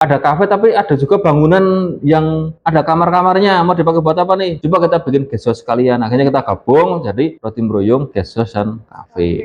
ada kafe tapi ada juga bangunan yang ada kamar-kamarnya. Mau dipakai buat apa nih? Coba kita bikin guest house sekalian. Akhirnya kita gabung jadi Roti Mruyung Guest House dan Cafe.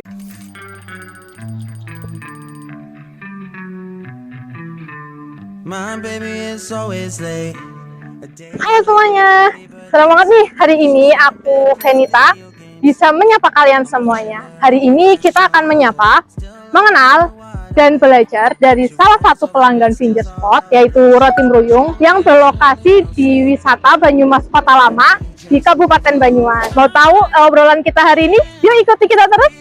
Halo semuanya, senang banget nih hari ini aku Venita bisa menyapa kalian semuanya. Hari ini kita akan menyapa, mengenal, dan belajar dari salah satu pelanggan finger spot yaitu Roti Mruyung yang berlokasi di wisata Banyumas Kota Lama di Kabupaten Banyumas. Mau tahu obrolan kita hari ini? Yuk ikuti kita terus.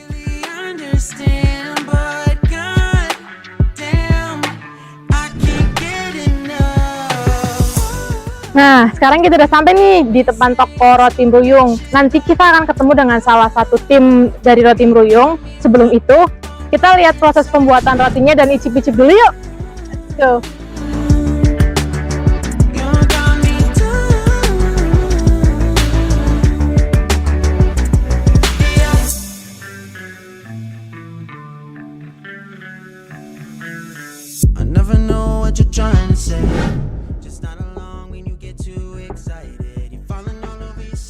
Nah, sekarang kita udah sampai nih di depan toko Roti Mruyung. Nanti kita akan ketemu dengan salah satu tim dari Roti Mruyung. Sebelum itu, kita lihat proses pembuatan rotinya dan icip-icip dulu yuk. Let's go.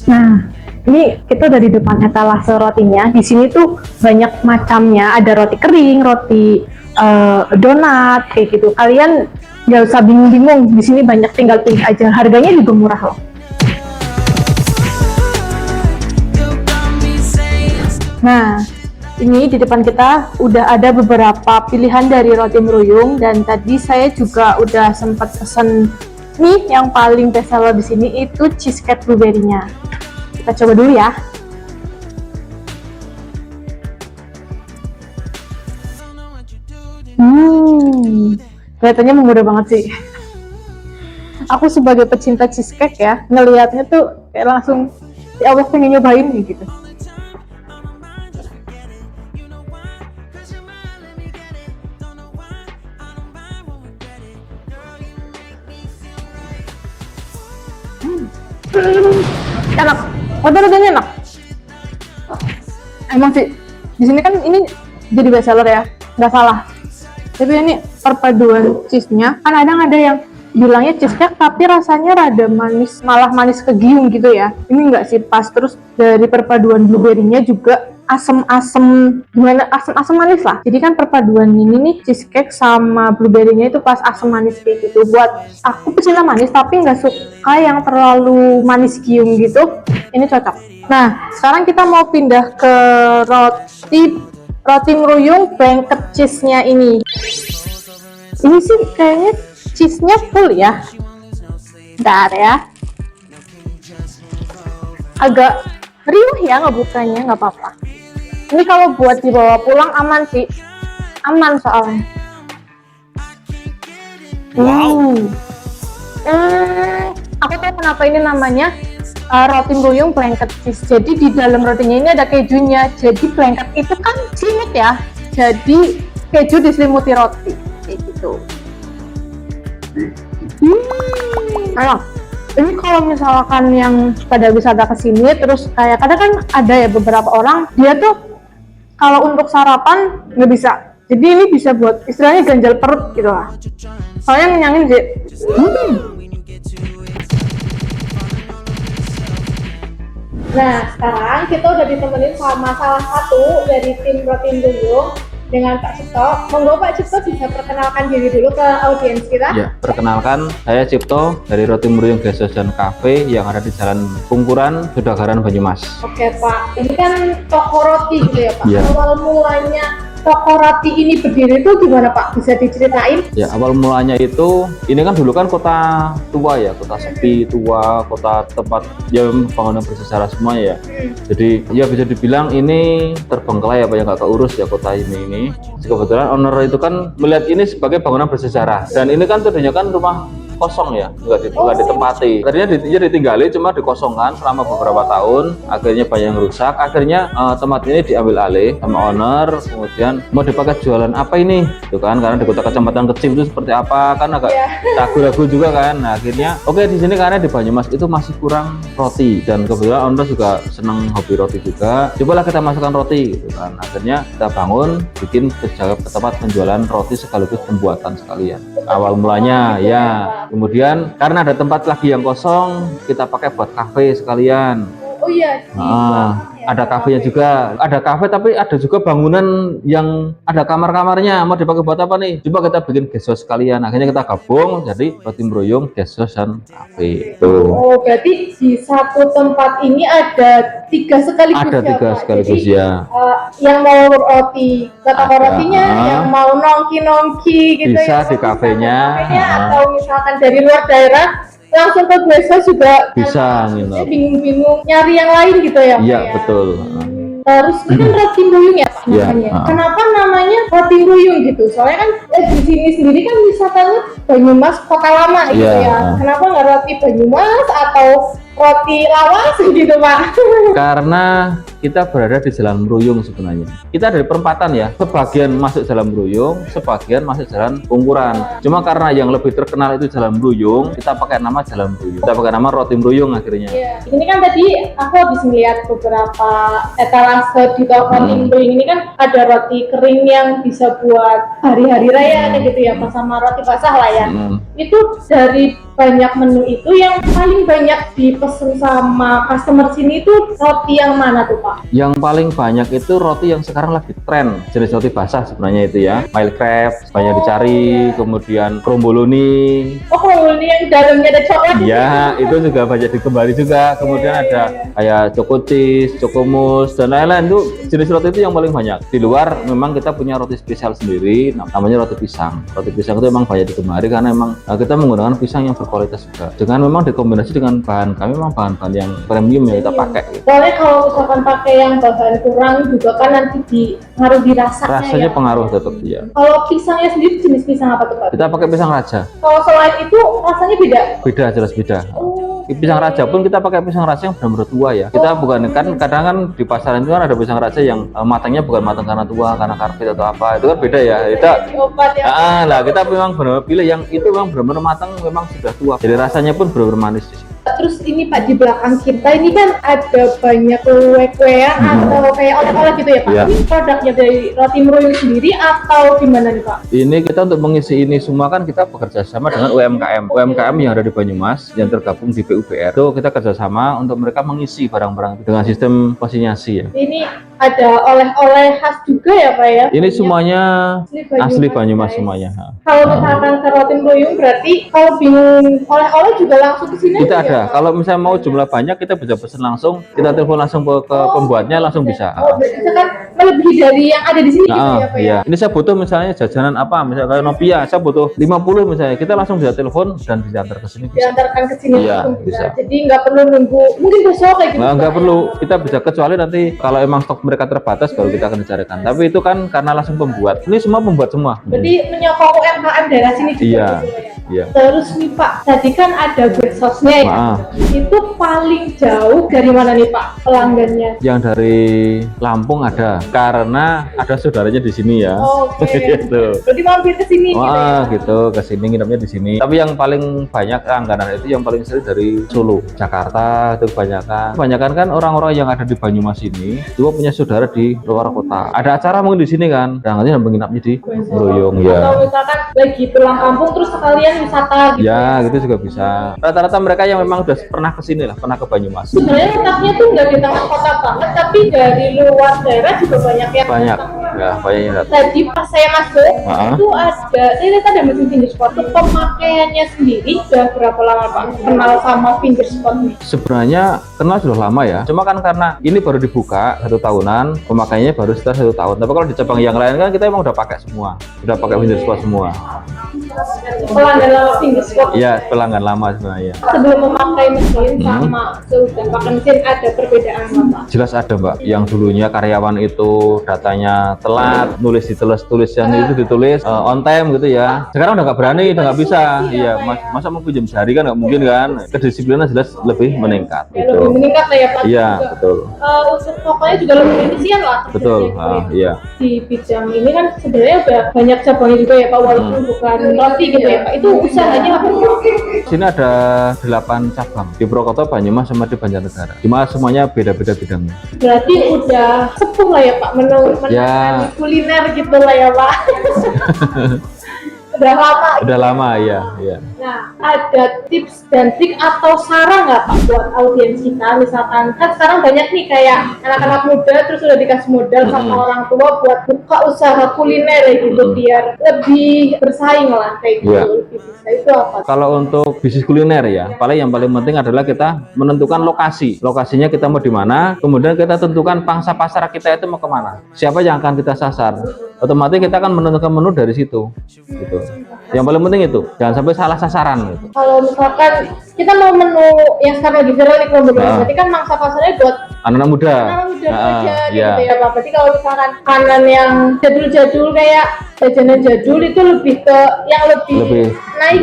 Nah, ini kita udah di depan etalase rotinya. Di sini tuh banyak macamnya. Ada roti kering, roti donat, kayak gitu. Kalian nggak usah bingung-bingung. Di sini banyak, tinggal pilih aja. Harganya juga murah loh. Nah, ini di depan kita udah ada beberapa pilihan dari Roti Mruyung, dan tadi saya juga udah sempat pesen nih yang paling best seller di sini itu cheesecake blueberry-nya. Kita coba dulu ya. Kelihatannya menggoda banget sih. Aku sebagai pecinta cheesecake ya, ngelihatnya tuh kayak langsung ya Allah pengen nyobain nih gitu. Enak, roti-rotinya enak. Emang sih di sini kan ini jadi best seller ya, nggak salah. Tapi ini perpaduan cheese-nya, kan kadang ada yang bilangnya cheesecake tapi rasanya rada manis, malah manis kegiung gitu ya. Ini enggak sih, pas. Terus dari perpaduan blueberry-nya juga asem-asem, gimana, asem-asem manis lah. Jadi kan perpaduan ini nih cheesecake sama blueberry-nya itu pas asem manis kayak gitu. Buat aku pecinta manis tapi nggak suka yang terlalu manis giung gitu, ini cocok. Nah, sekarang kita mau pindah ke Roti Mruyung blanket cheese-nya ini. Ini sih kayaknya cheese-nya full ya. Bentar ya. Agak riuh ya ngebukanya, nggak apa-apa. Ini kalau buat dibawa pulang aman sih. Aman soalnya. Aku tahu kenapa ini namanya Roti Mruyung blanket cheese. Jadi di dalam rotinya ini ada kejunya. Jadi blanket itu kan selimut ya. Jadi keju diselimuti roti kayak gitu. Enak. Ini kalau misalkan yang pada wisata kesini, terus kayak kadang kan ada ya beberapa orang dia tuh kalau untuk sarapan nggak bisa. Jadi ini bisa buat istilahnya ganjal perut gitu lah. Soalnya ngenyangin sih. Nah, sekarang kita udah ditemenin sama salah satu dari tim Roti Mruyung dengan Pak Cipto. Monggo Pak Cipto bisa perkenalkan diri dulu ke audiens kita. Ya, perkenalkan saya Cipto dari Roti Mruyung Guest House dan Cafe yang ada di Jalan Pungkuran, Sudagaran, Banyumas. Oke Pak, ini kan toko roti gitu ya Pak. Ya. Awal mulanya toko roti ini berdiri itu gimana Pak? Bisa diceritain? Ya, awal mulanya itu, ini kan dulu kan kota tua ya, kota sepi, tua, kota tempat ya bangunan bersejarah semua ya. Jadi ya bisa dibilang ini terbengkalai apa yang nggak keurus ya kota ini. Kebetulan owner itu kan melihat ini sebagai bangunan bersejarah, dan ini kan tadinya kan rumah kosong ya, nggak ditempati. Tadinya ditinggali, cuma dikosongkan selama beberapa tahun. Akhirnya banyak yang rusak. Akhirnya tempat ini diambil alih sama owner. Kemudian mau dipakai jualan apa ini? Itu kan karena di kota kecamatan kecil itu seperti apa kan agak ragu-ragu juga kan. Nah, akhirnya oke di sini karena di Banyumas itu masih kurang roti dan kebetulan owner juga senang hobi roti juga. Cobalah kita masukkan roti gitu kan. Akhirnya kita bangun bikin tempat penjualan roti sekaligus pembuatan sekalian. Awal mulanya ya. Kemudian karena ada tempat lagi yang kosong, kita pakai buat kafe sekalian. Oh iya. Ada kafenya juga, ada kafe tapi ada juga bangunan yang ada kamar-kamarnya. Mau dipakai buat apa nih? Coba kita bikin guest house sekalian. Akhirnya kita gabung jadi Roti Mruyung guest house dan kafe. Oh, berarti di satu tempat ini ada 3 sekaligus. Ada 3 sekaligus ya. Yang mau roti kata rotinya, yang mau nongki gitu bisa di kafenya, atau misalkan dari luar daerah langsung ke biasa juga bisa nginep. Bingung-bingung nyari yang lain gitu ya Pak? Iya betul. Terus ini kan Roti Mruyung ya Pak namanya. Kenapa namanya Roti Mruyung gitu? Soalnya kan di sini sendiri kan wisatanya Banyumas Kota Lama gitu ya. Kenapa nggak Roti Banyumas atau Roti Lawas gitu Pak? Karena kita berada di Jalan Mruyung sebenarnya. Kita dari perempatan ya, sebagian masuk Jalan Mruyung, sebagian masuk Jalan Pungkuran. Cuma karena yang lebih terkenal itu Jalan Mruyung, kita pakai nama Jalan Mruyung. Kita pakai nama Roti Mruyung akhirnya. Iya. Ini kan tadi aku habis melihat beberapa etalase di Roti Mruyung ini kan ada roti kering yang bisa buat hari-hari raya kayak gitu ya, sama roti basah lah ya. Itu dari banyak menu itu yang paling banyak dipesan sama customer sini itu roti yang mana tuh Pak? Yang paling banyak itu roti yang sekarang lagi tren, jenis roti basah sebenarnya itu ya. Mile crepe banyak dicari, kemudian kromboloni. Oh, kromboloni yang dalamnya ada coklat. Ya, itu juga banyak digemari juga. Kemudian ada kayak choco cheese, choco mousse dan lain-lain. Itu jenis roti itu yang paling banyak. Di luar memang kita punya roti spesial sendiri, namanya roti pisang. Roti pisang itu memang banyak digemari karena memang kita menggunakan pisang yang berkualitas juga. Dengan memang dikombinasi dengan bahan kami memang bahan-bahan yang premium yang kita pakai. Soalnya kalau misalkan pakai yang bahan kurang juga kan nanti pengaruh di rasanya. Rasanya pengaruh tetap ya. Kalau pisangnya sendiri jenis pisang apa tuh Pak? Kita pakai pisang raja. Kalau selain itu rasanya beda? Beda, jelas beda. Pisang raja pun kita pakai pisang raja yang benar-benar tua ya. Kita bukan kan kadang kan di pasaran itu kan ada pisang raja yang matangnya bukan matang karena tua, karena karbit atau apa. Itu kan beda ya. Kita lah kita memang benar-benar pilih yang itu memang benar-benar matang, memang sudah tua. Jadi rasanya pun benar-benar manis di sini. Terus ini Pak, di belakang kita ini kan ada banyak kue-kuean atau kayak oleh-oleh gitu ya Pak. Ini produknya dari Roti Mruyung sendiri atau gimana nih Pak? Ini kita untuk mengisi ini semua kan kita bekerja sama dengan UMKM yang ada di Banyumas yang tergabung di PUBR. Itu kita kerjasama untuk mereka mengisi barang-barang dengan sistem konsinyasi ya. Ini ada oleh-oleh khas juga ya Pak ya? Ini semuanya asli Banyumas semuanya. Kalau misalkan ke Roti Mruyung berarti kalau bingung oleh-oleh juga langsung ke sini? Kita ada. Kalau misalnya mau jumlah banyak kita bisa pesan langsung, kita telepon langsung ke pembuatnya langsung bisa. Oh, berarti kan melebihi dari yang ada di sini gitu ya Pak ya? Ini saya butuh misalnya jajanan apa, misalnya kayak Nopia, saya butuh 50 misalnya, kita langsung bisa telepon dan diantar ke sini. Diantarkan ke sini langsung bisa. Jadi nggak perlu nunggu, mungkin besok kayak gitu. Nggak perlu, kita bisa kecuali nanti kalau emang stok mereka terbatas baru kita akan dicarikan. Tapi itu kan karena langsung pembuat. Ini semua pembuat semua. Jadi menyokong UMKM daerah sini juga. Iya. Terus nih Pak, tadi kan ada bedsosnya ya. Itu paling jauh dari mana nih Pak pelanggannya? Yang dari Lampung ada, karena ada saudaranya di sini ya. Gitu. Jadi mampir ke sini gitu, ke sini nginepnya di sini. Tapi yang paling banyak langganan itu yang paling sering dari Solo, Jakarta itu kebanyakan kan orang-orang yang ada di Banyumas ini juga punya saudara di luar kota. Ada acara mungkin di sini kan, dan nanti menginapnya di Mruyung ya. Atau misalkan lagi pulang kampung terus sekalian wisata gitu. Ya, gitu juga bisa. Rata-rata mereka yang memang udah pernah kesini lah, pernah ke Banyumas. Sebenarnya letaknya tuh nggak di tengah kota banget, tapi dari luar daerah juga banyak yang banyak yang datang. Tadi pas saya masuk itu saya lihat ada mesin finger spot. Pemakaiannya sendiri sudah berapa lama Pak kenal sama finger spot nih? Sebenarnya kenal sudah lama ya, cuma kan karena ini baru dibuka 1 tahunan, pemakaiannya baru setelah 1 tahun. Tapi kalau di cabang yang lain kan kita emang udah pakai semua, udah pakai finger spot semua. Pelanggan pelanggan lama Finger Spot. Iya, pelanggan lama sebenarnya. Sebelum memakai mesin sama sudah pakai mesin ada perbedaan apa? Jelas ada Mbak, yang dulunya karyawan itu datanya telat, nulis tulisan itu ditulis on time gitu ya. Sekarang udah nggak berani, udah nggak bisa. Iya, masa mau pinjam sehari kan nggak mungkin kan. Kedisiplinan jelas lebih meningkat. Ya, Gitu. lebih meningkat lah ya Pak. Iya, Juga. betul. Untuk tokonya juga lebih efisien lah. Betul, iya. Di bidang ini kan sebenarnya udah banyak cabangnya juga ya Pak, walaupun bukan roti gitu ya Pak. Itu usahanya apa Pak? Sini ada 8 cabang di Purwokerto, Banyumas, sama di Banjarnegara. Cuma semuanya beda-beda bidangnya. Berarti udah sepuh lah ya Pak menangani Ya. kuliner gitu lah ya Pak. Udah lama. Udah lama ya. Nah, ada tips dan trik atau saran nggak Pak buat audiens kita? Misalkan kan sekarang banyak nih kayak anak-anak muda terus udah dikasih modal sama orang tua buat buka usaha kuliner ya gitu biar lebih bersaing lah kayak gitu. Iya. Lebih bisa itu apa? Kalau untuk bisnis kuliner ya, yang paling penting adalah kita menentukan lokasi. Lokasinya kita mau di mana, kemudian kita tentukan pangsa pasar kita itu mau kemana. Siapa yang akan kita sasar. Otomatis kita akan menentukan menu dari situ. Gitu. Yang paling penting itu, jangan sampai salah sasaran. Gitu. Kalau misalkan kita mau menu yang sekarang lagi viral nih kalau berarti kan mangsa pasarnya buat Anak-anak muda. anak muda aja Iya. gitu ya Pak. Berarti kalau misalkan kanan yang jadul-jadul kayak jajanan jadul itu lebih ke yang lebih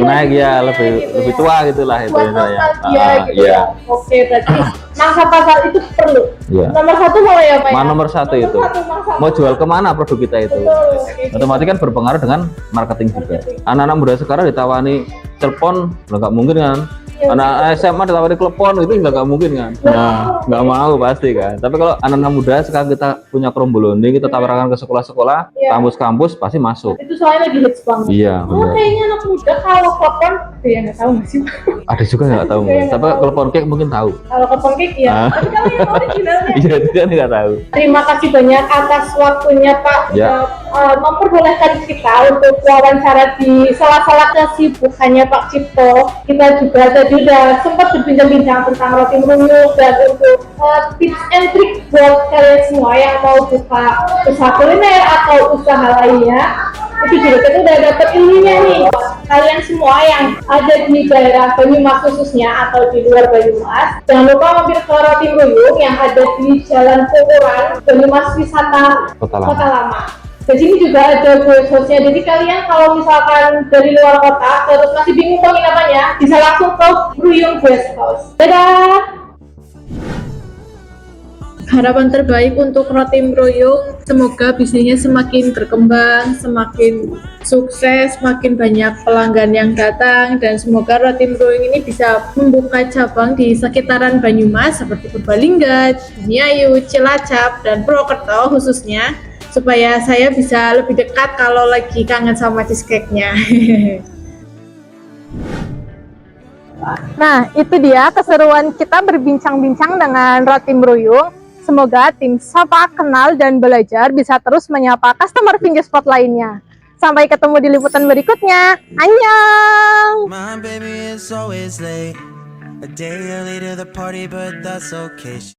naik ya, gitu lebih ya. tua gitulah itu Buat ya. nostalgia gitu Iya. ya. Oke, berarti mangsa pasar itu perlu. Iya. Nomor satu mau ya Pak ya? Nomor satu itu. mangsa Mau jual kemana produk kita itu? Betul, oke. Otomatis kan berpengaruh dengan marketing juga. Anak-anak muda sekarang ditawani telepon, nggak mungkin kan? Anak SMA ditawari telepon itu nggak mungkin kan? Nah, nggak mau pasti kan. Tapi kalau anak-anak muda sekarang kita punya kromboloni, kita tawarkan ke sekolah-sekolah, Iya. kampus-kampus pasti masuk. Itu soalnya lagi hits banget. Iya, Oh, benar. kayaknya anak muda kalau telepon, ya nggak tahu nggak sih? Ada juga nggak tahu, Ada yang nggak tapi tahu. telepon cake mungkin tahu. Kalau telepon cake ya. Ah. Tapi kalau yang originalnya. Iya, itu kan nggak tahu. Terima kasih banyak atas waktunya Pak. Ya. Sudah memperbolehkan kita untuk wawancara di sela-sela kesibukannya Pak Cipto. Kita juga tadi udah sempat berbincang-bincang tentang roti mruyuk dan untuk tips and trick buat kalian semua yang mau buka usaha kuliner atau usaha lainnya. Itu juga kita udah dapet ilmunya nih. Kalian semua yang ada di daerah Banyumas khususnya atau di luar Banyumas, jangan lupa mampir ke Roti Mruyuk yang ada di Jalan Pukuran, Banyumas Wisata Kota Lama. Kota Lama. Di sini juga ada guest hostnya, jadi kalian kalau misalkan dari luar kota terus masih bingung penginapannya, bisa langsung ke Mruyuk Guest House. Dadah! Harapan terbaik untuk Roti Mruyuk, semoga bisnisnya semakin berkembang, semakin sukses, makin banyak pelanggan yang datang, dan semoga Roti Mruyuk ini bisa membuka cabang di sekitaran Banyumas seperti Purbalingga, Bumiayu, Cilacap, dan Purwokerto khususnya, supaya saya bisa lebih dekat kalau lagi kangen sama cheesecake-nya. Nah, itu dia keseruan kita berbincang-bincang dengan Roti Mruyuk. Semoga tim Sapa Kenal dan Belajar bisa terus menyapa customer Finger Spot lainnya. Sampai ketemu di liputan berikutnya. Annyeong! My baby is always late, a day early to the party, but that's okay.